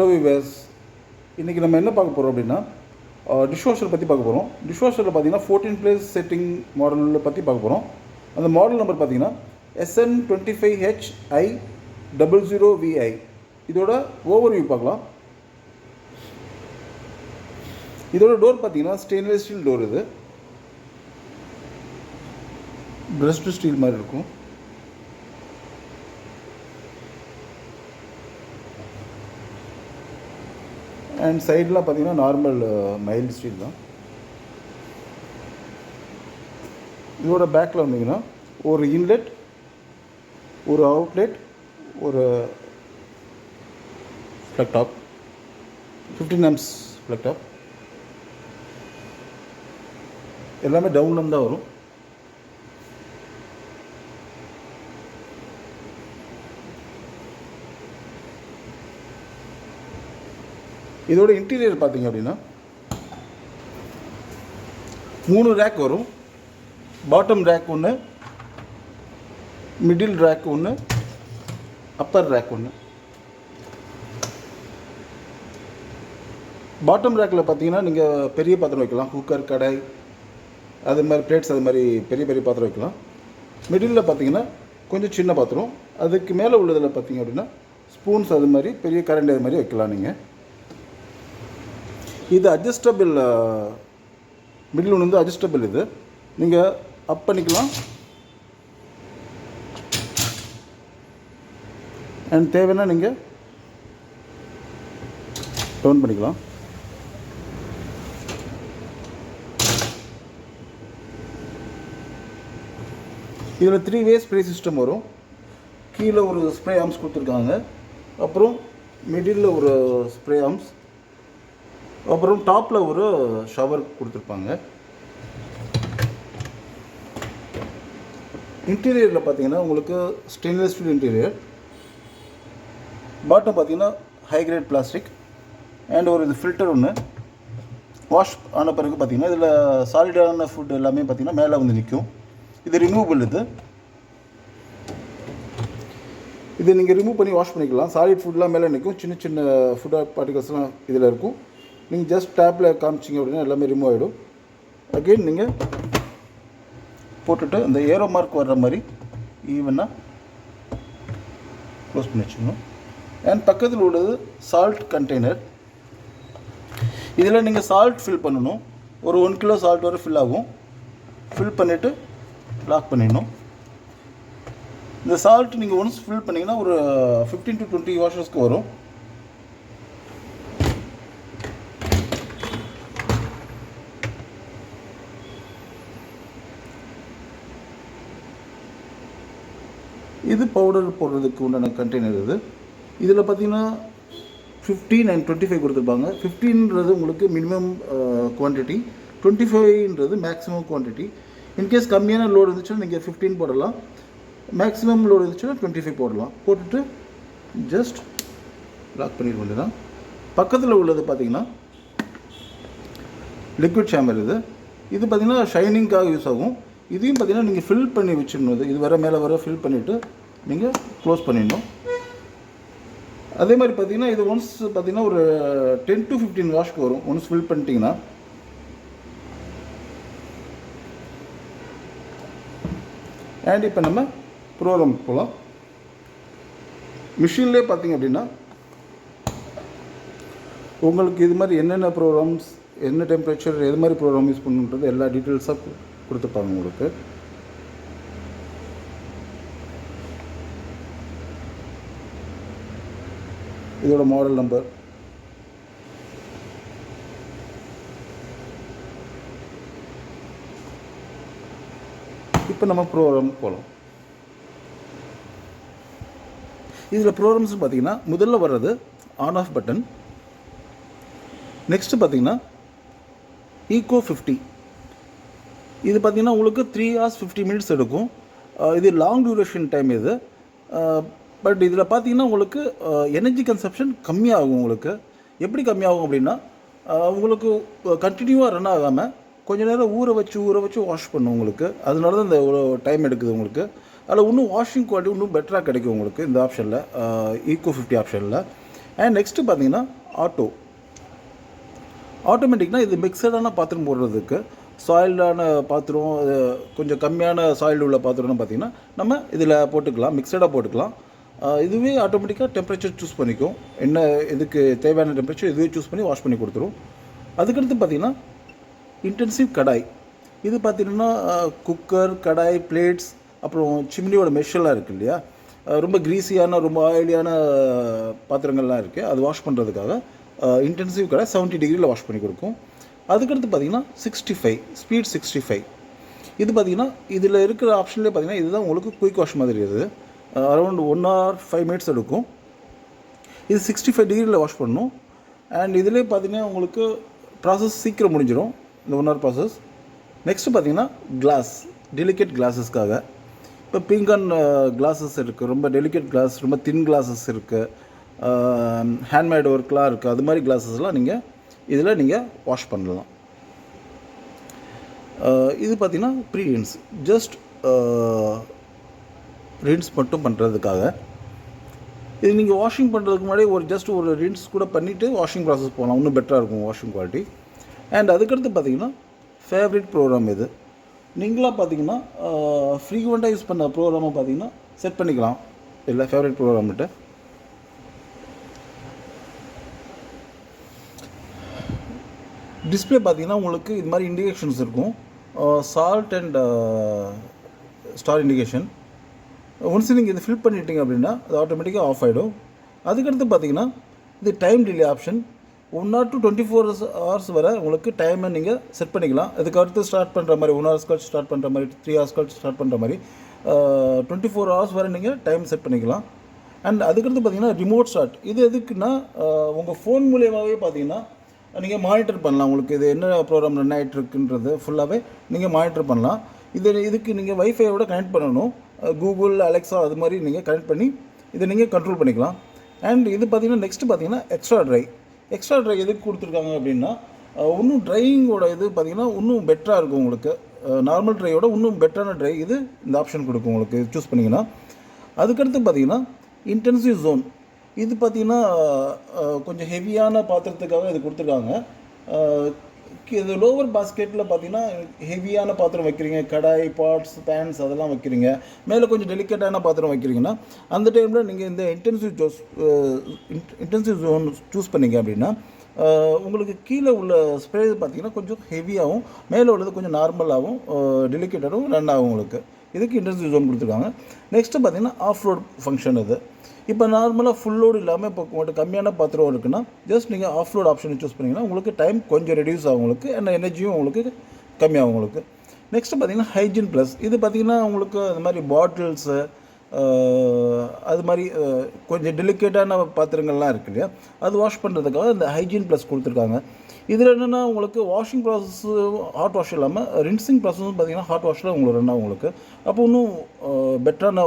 Hello viewers, இன்றைக்கி நம்ம என்ன பார்க்க போகிறோம் அப்படின்னா டிஷ்வாஷர் பற்றி பார்க்க போகிறோம். டிஷ்வாஷரில் பார்த்தீங்கன்னா 14 place செட்டிங் மாடலில் பற்றி பார்க்க போகிறோம். அந்த மாடல் நம்பர் பார்த்தீங்கன்னா SN25HI00VI. இதோட ஓவர்வியூ பார்க்கலாம். இதோட டோர் பார்த்தீங்கன்னா ஸ்டெயின்லெஸ் ஸ்டீல் டோர். இது பிரஸ்ட் ஸ்டீல் மாதிரி இருக்கும். அண்ட் சைடெலாம் பார்த்தீங்கன்னா நார்மல் மைல்டு ஸ்டீல் தான். இதோட பேக்கில் வந்தீங்கன்னா ஒரு இன்லெட், ஒரு அவுட்லெட், ஒரு plug top, 15 amps plug top. எல்லாமே டவுன்லேருந்து தான் வரும். இதோட இன்டீரியர் பார்த்தீங்க அப்படின்னா 3 ரேக் வரும். பாட்டம் ரேக் ஒன்று, மிடில் ரேக் ஒன்று, அப்பர் ரேக் ஒன்று. பாட்டம் ரேக்கில் பார்த்தீங்கன்னா நீங்கள் பெரிய பாத்திரம் வைக்கலாம், குக்கர், கடாய், அது மாதிரி பிளேட்ஸ், அது மாதிரி பெரிய பெரிய பாத்திரம் வைக்கலாம். மிடிலில் பார்த்தீங்கன்னா கொஞ்சம் சின்ன பாத்திரம், அதுக்கு மேலே உள்ளதில் பார்த்தீங்க அப்படின்னா ஸ்பூன்ஸ், அது மாதிரி பெரிய கரண்டி, அது மாதிரி வைக்கலாம் நீங்கள். இது அட்ஜஸ்டபிள், மிடில் ஒன்று வந்து அட்ஜஸ்டபிள். இது நீங்கள் அப் பண்ணிக்கலாம் அண்ட் தேவைன்னா நீங்கள் டவுன் பண்ணிக்கலாம். இதில் 3 way ஸ்ப்ரே சிஸ்டம் வரும். கீழே ஒரு ஸ்ப்ரே ஆர்ம்ஸ் கொடுத்துருக்காங்க, அப்புறம் மிடில் ஒரு ஸ்ப்ரே ஆர்ம்ஸ், அப்புறம் டாப்பில் ஒரு ஷவர் கொடுத்துருப்பாங்க. இன்டீரியரில் பார்த்தீங்கன்னா உங்களுக்கு ஸ்டெயின்லெஸ் ஸ்டீல் இன்டீரியர். பாட்டம் பார்த்தீங்கன்னா ஹை கிரேட் பிளாஸ்டிக் அண்ட் ஒரு இது ஃபில்டர் ஒன்று. வாஷ் ஆன பிறகு பார்த்தீங்கன்னா இதில் சாலிடான ஃபுட் எல்லாமே பார்த்தீங்கன்னா மேலே வந்து நிற்கும். இது ரிமூவபிள். இது நீங்கள் ரிமூவ் பண்ணி வாஷ் பண்ணிக்கலாம். சாலிட் ஃபுட்லாம் மேலே நிற்கும், சின்ன சின்ன ஃபுட் பார்ட்டிகல்ஸ்லாம் இதில் இருக்கும். நீங்கள் ஜஸ்ட் டேப்பில் காமிச்சிங்க அப்படின்னா எல்லாமே ரிமூவ் ஆகிடும். அகெயின் நீங்கள் போட்டுட்டு அந்த ஏரோ மார்க் வர்ற மாதிரி ஈவனாக க்ளோஸ் பண்ணி வச்சுக்கணும். அண்ட் பக்கத்தில் உள்ளது சால்ட் கண்டெய்னர். இதில் நீங்கள் சால்ட் ஃபில் பண்ணணும். ஒரு 1 kilo சால்ட் வரை ஃபில் ஆகும். ஃபில் பண்ணிவிட்டு லாக் பண்ணிடணும். இந்த சால்ட் நீங்கள் ஒன்ஸ் ஃபில் பண்ணிங்கன்னா ஒரு 15 to 20 வாஷர்ஸ்க்கு வரும். இது பவுடர் போடுறதுக்கு உண்டான கண்டெய்னர். இதில் பார்த்தீங்கன்னா 15 and 25 கொடுத்துருப்பாங்க. 15ன்றது உங்களுக்கு மினிமம் குவான்டிட்டி, 25ன்றது மேக்ஸிமம் குவான்டிட்டி. இன்கேஸ் கம்மியான லோடு இருந்துச்சுன்னா நீங்கள் 15 போடலாம், மேக்ஸிமம் லோடு இருந்துச்சுன்னா 25 போடலாம். போட்டுட்டு ஜஸ்ட் லாக் பண்ணிட வேண்டியதான். பக்கத்தில் உள்ளது பார்த்தீங்கன்னா லிக்விட் சேம்பர். இது பார்த்தீங்கன்னா ஷைனிங்காக யூஸ் ஆகும். இதையும் பார்த்தீங்கன்னா நீங்கள் ஃபில் பண்ணி வச்சிடணும். இது வர மேலே வர ஃபில் பண்ணிவிட்டு நீங்கள் க்ளோஸ் பண்ணிடணும். அதே மாதிரி பார்த்தீங்கன்னா இது ஒன்ஸ் பார்த்தீங்கன்னா ஒரு 10 to 15 வாஷ்க்கு வரும் ஒன்ஸ் ஃபில் பண்ணிட்டீங்கன்னா. அண்ட் இப்போ நம்ம ப்ரோக்ராம் போகலாம். மிஷின்லேயே பார்த்தீங்க அப்படின்னா உங்களுக்கு இது மாதிரி என்னென்ன ப்ரோக்ராம்ஸ், என்ன டெம்பரேச்சர், எது மாதிரி ப்ரோக்ராம் யூஸ் பண்ணுன்றது எல்லா டீட்டெயில்ஸாக கொடுத்துருப்பாங்க உங்களுக்கு. இதோட மாடல் நம்பர், இப்போ நம்ம ப்ரோக்ராம் போகலாம். இதில் ப்ரோக்ராம்ஸ் பார்த்தீங்கன்னா முதல்ல வர்றது ஆன் ஆஃப் பட்டன். நெக்ஸ்ட்டு பார்த்தீங்கன்னா ஈகோ 50. இது பார்த்திங்கன்னா உங்களுக்கு 3 hours 50 minutes எடுக்கும். இது லாங் டியூரேஷன் டைம். இது பட் இதில் பார்த்தீங்கன்னா உங்களுக்கு எனர்ஜி கன்சப்ஷன் கம்மியாகும். உங்களுக்கு எப்படி கம்மியாகும் அப்படின்னா உங்களுக்கு கண்டினியூவாக ரன் ஆகாமல் கொஞ்சம் நேரம் ஊற வச்சு வாஷ் பண்ணும் உங்களுக்கு. அதனால தான் இந்த டைம் எடுக்குது உங்களுக்கு. அதில் இன்னும் வாஷிங் குவாலிட்டி இன்னும் பெட்டராக கிடைக்கும் உங்களுக்கு இந்த ஆப்ஷனில், ஈகோ 50 ஆப்ஷனில். அண்ட் நெக்ஸ்ட்டு பார்த்தீங்கன்னா ஆட்டோமேட்டிக்னா இது மிக்சடான பாத்திரம் போடுறதுக்கு, சாயில்டான பாத்திரம், கொஞ்சம் கம்மியான சாயில் உள்ள பாத்திரம்னு பார்த்தீங்கன்னா நம்ம இதில் போட்டுக்கலாம், மிக்சடாக போட்டுக்கலாம். இதுவே ஆட்டோமேட்டிக்காக டெம்பரேச்சர் சூஸ் பண்ணிக்கும், என்ன இதுக்கு தேவையான டெம்பரேச்சர் இதுவே சூஸ் பண்ணி வாஷ் பண்ணி கொடுத்துரும். அதுக்கடுத்து பார்த்திங்கன்னா இன்டென்சிவ் கடாய். இது பார்த்திங்கன்னா குக்கர், கடாய், பிளேட்ஸ், அப்புறம் சிம்னியோட மெஷ்ஷெல்லாம் இருக்குது இல்லையா, ரொம்ப க்ரீஸியான ரொம்ப ஆயிலியான பாத்திரங்கள்லாம் இருக்குது, அது வாஷ் பண்ணுறதுக்காக இன்டென்சிவ் கடாய் 70 டிகிரியில் வாஷ் பண்ணி கொடுக்கும். அதுக்கடுத்து பார்த்திங்கன்னா 65 ஸ்பீட் 65. இது பார்த்திங்கன்னா இதில் இருக்கிற ஆப்ஷன்லேயே பார்த்திங்கன்னா இதுதான் உங்களுக்கு குயிக் வாஷ் மாதிரி. இது அரௌண்ட் 1 or 5 minutes எடுக்கும். இது 65 டிகிரியில் வாஷ் பண்ணணும். அண்ட் இதிலே பார்த்திங்கன்னா உங்களுக்கு ப்ராசஸ் சீக்கிரம் முடிஞ்சிடும், இந்த 1 hour ப்ராசஸ். நெக்ஸ்ட்டு பார்த்திங்கன்னா கிளாஸ், டெலிகேட் கிளாஸஸ்க்காக இப்போ பிங்கான் கிளாஸஸ் இருக்குது, ரொம்ப டெலிகேட் கிளாஸ், ரொம்ப தின் கிளாஸஸ் இருக்குது, ஹேண்ட்மேட் ஒர்க்லாம் இருக்குது. அது மாதிரி கிளாஸஸ்லாம் இதில் நீங்கள் வாஷ் பண்ணலாம். இது பார்த்திங்கன்னா ப்ரீரின்ஸ், ஜஸ்ட் ரின்ஸ் மட்டும் பண்ணுறதுக்காக. இது நீங்கள் வாஷிங் பண்ணுறதுக்கு முன்னாடி ஜஸ்ட் ஒரு ரின்ஸ் கூட பண்ணிவிட்டு வாஷிங் ப்ராசஸ் போகலாம், இன்னும் பெட்டராக இருக்கும் வாஷிங் குவாலிட்டி. அண்ட் அதுக்கடுத்து பார்த்திங்கன்னா ஃபேவரட் ப்ரோக்ராம் இது. நீங்களாக பார்த்தீங்கன்னா ஃப்ரீக்வெண்ட்டாக யூஸ் பண்ண ப்ரோக்ராமை பார்த்தீங்கன்னா செட் பண்ணிக்கலாம் இல்லை ஃபேவரட் ப்ரோக்ராம்கிட்ட. டிஸ்பிளே பார்த்தீங்கன்னா உங்களுக்கு இது மாதிரி இண்டிகேஷன்ஸ் இருக்கும், salt and star indication. Once நீங்கள் இதை ஃபில் பண்ணிட்டீங்க அப்படின்னா அது ஆட்டோமேட்டிக்காக ஆஃப் ஆகிடும். அதுக்கடுத்து பார்த்தீங்கன்னா இது time delay option, 1 or 24 hours வரை உங்களுக்கு டைமை நீங்கள் செட் பண்ணிக்கலாம். அதுக்கு அடுத்து ஸ்டார்ட் பண்ணுற மாதிரி 1 hours கழிச்சு ஸ்டார்ட் பண்ணுற மாதிரி, 3 hours கழிச்சு ஸ்டார்ட் பண்ணுற மாதிரி 24 hours வரை நீங்கள் டைம் செட் பண்ணிக்கலாம். அண்ட் அதுக்கடுத்து பார்த்தீங்கன்னா ரிமோட் ஸ்டார்ட். இது எதுக்குன்னா உங்கள் ஃபோன் மூலியமாகவே பார்த்தீங்கன்னா நீங்கள் மானிட்டர் பண்ணலாம், உங்களுக்கு இது என்ன ப்ரோக்ராம் ரன் ஆகிட்டுருக்குன்றது ஃபுல்லாகவே நீங்கள் மானிட்டர் பண்ணலாம். இதுக்கு நீங்கள் வைஃபையோட கனெக்ட் பண்ணணும், கூகுள், அலெக்ஸா அது மாதிரி நீங்கள் கனெக்ட் பண்ணி இதை நீங்கள் கண்ட்ரோல் பண்ணிக்கலாம். அண்ட் இது பார்த்திங்கன்னா நெக்ஸ்ட்டு பார்த்திங்கன்னா எக்ஸ்ட்ரா ட்ரை எதுக்கு கொடுத்துருக்காங்க அப்படின்னா இன்னும் ட்ரையிங்கோட இது பார்த்திங்கன்னா இன்னும் பெட்டராக இருக்கும் உங்களுக்கு, நார்மல் ட்ரையோட இன்னும் பெட்டரான ட்ரை இது இந்த ஆப்ஷன் கொடுக்கும் உங்களுக்கு சூஸ் பண்ணிங்கன்னா. அதுக்கடுத்து பார்த்திங்கன்னா இன்டென்சிவ் ஜோன். இது பார்த்திங்கன்னா கொஞ்சம் ஹெவியான பாத்திரத்துக்காக இது கொடுத்துருக்காங்க. இது லோவர் பாஸ்கெட்டில் பார்த்தீங்கன்னா ஹெவியான பாத்திரம் வைக்கிறீங்க, கடாய், பாட்ஸ், பேன்ஸ் அதெல்லாம் வைக்கிறீங்க, மேலே கொஞ்சம் டெலிகேட்டான பாத்திரம் வைக்கிறீங்கன்னா அந்த டைமில் நீங்கள் இந்த இன்டென்சிவ் ஜோன் சூஸ் பண்ணிங்க அப்படின்னா உங்களுக்கு கீழே உள்ள ஸ்ப்ரே பார்த்திங்கன்னா கொஞ்சம் ஹெவியாகவும், மேலே உள்ளது கொஞ்சம் நார்மலாகவும் டெலிகேட்டாகவும் ரன் ஆகும் உங்களுக்கு. இதுக்கு இன்டென்சிவ் ஜோன் கொடுத்துருக்காங்க. நெக்ஸ்ட்டு பார்த்திங்கன்னா ஆஃப் ரோட் ஃபங்க்ஷன். இது இப்போ நார்மலாக ஃபுல் லோடு இல்லாமல் இப்போ உங்கள்கிட்ட கம்மியான பாத்திரம் இருக்குன்னா ஜஸ்ட் நீங்கள் ஆஃப் லோட் ஆப்ஷனை சூஸ் பண்ணிங்கன்னா உங்களுக்கு டைம் கொஞ்சம் ரெடியூஸ் ஆகும் உங்களுக்கு, அண்ட் எனர்ஜியும் உங்களுக்கு கம்மியாகும் உங்களுக்கு. நெக்ஸ்ட்டு பார்த்திங்கன்னா ஹைஜீன் ப்ளஸ். இது பார்த்திங்கன்னா உங்களுக்கு அது மாதிரி பாட்டில்ஸு அது மாதிரி கொஞ்சம் டெலிகேட்டான பாத்திரங்கள்லாம் இருக்குது இல்லையா, அது வாஷ் பண்ணுறதுக்காக இந்த ஹைஜீன் ப்ளஸ் கொடுத்துருக்காங்க. இதில் என்னென்னா உங்களுக்கு வாஷிங் ப்ராசஸ்ஸு ஹாட் வாஷ் இல்லாமல் ரின்சிங் ப்ராசஸும் பார்த்திங்கன்னா ஹாட் வாஷில் உங்களுக்கு ரன் ஆகும் உங்களுக்கு. அப்போ இன்னும் பெட்டரான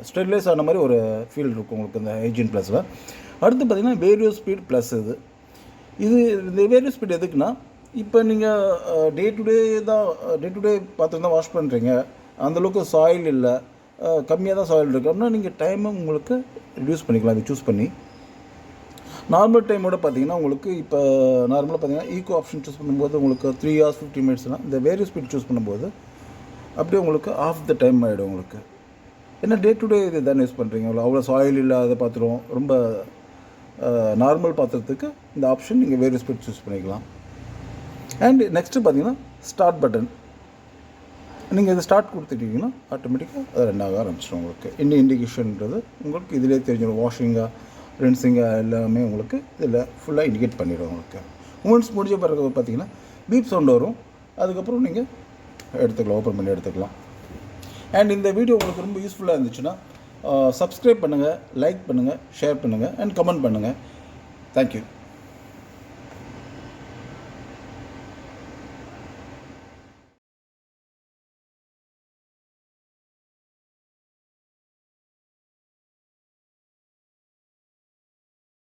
ஸ்டெரிலைஸ் ஆன மாதிரி ஒரு ஃபீல் இருக்கும் உங்களுக்கு இந்த ஹைஜீன் ப்ளஸில். அடுத்து பார்த்திங்கன்னா வேரியோ ஸ்பீட் ப்ளஸ். இது இந்த வேரியோ ஸ்பீட் எதுக்குன்னா இப்போ நீங்கள் டே டு டே பாத்திரம் தான் வாஷ் பண்ணுறீங்க, அந்தளவுக்கு சாயில் இல்லை, கம்மியாக தான் சாயில் இருக்குது அப்படின்னா நீங்கள் டைமை உங்களுக்கு ரிடியூஸ் பண்ணிக்கலாம் இதை சூஸ் பண்ணி. நார்மல் டைமோட பார்த்தீங்கன்னா உங்களுக்கு இப்போ நார்மலாக பார்த்தீங்கன்னா ஈகோ ஆப்ஷன் சூஸ் பண்ணும்போது உங்களுக்கு 3 hours 50 minutesலாம், இந்த வேரியோ ஸ்பீட் சூஸ் பண்ணும்போது அப்படியே உங்களுக்கு ஆஃப் த டைம் ஆகிடும் உங்களுக்கு. ஏன்னா டே டு டே இது தானே யூஸ் பண்ணுறீங்க, அவ்வளோ சாயில் இல்லாத பாத்திரம், ரொம்ப நார்மல் பாத்திரத்துக்கு இந்த ஆப்ஷன் நீங்கள் வேரியோ ஸ்பீட் சூஸ் பண்ணிக்கலாம். அண்ட் நெக்ஸ்ட்டு பார்த்தீங்கன்னா ஸ்டார்ட் பட்டன். நீங்கள் இதை ஸ்டார்ட் கொடுத்துட்டிங்கன்னா ஆட்டோமேட்டிக்காக அது ரன் ஆக ஆரம்பிச்சிடும் உங்களுக்கு. இன்னும் இண்டிகேஷன்ன்றது உங்களுக்கு இதிலே தெரிஞ்சிடும், வாஷிங்காக ரின்சிங்காக எல்லாமே உங்களுக்கு இதில் ஃபுல்லாக இண்டிகேட் பண்ணிவிடும் உங்களுக்கு. ஒன்ஸ் முடிஞ்ச பிறகு பார்த்தீங்கன்னா பீப் சவுண்ட் வரும், அதுக்கப்புறம் நீங்கள் எடுத்துக்கலாம், ஓப்பன் பண்ணி எடுத்துக்கலாம். அண்ட் இந்த வீடியோ உங்களுக்கு ரொம்ப யூஸ்ஃபுல்லாக இருந்துச்சுன்னா சப்ஸ்கிரைப் பண்ணுங்கள், லைக் பண்ணுங்கள், ஷேர் பண்ணுங்கள் அண்ட் கமெண்ட் பண்ணுங்கள். தேங்க்யூ.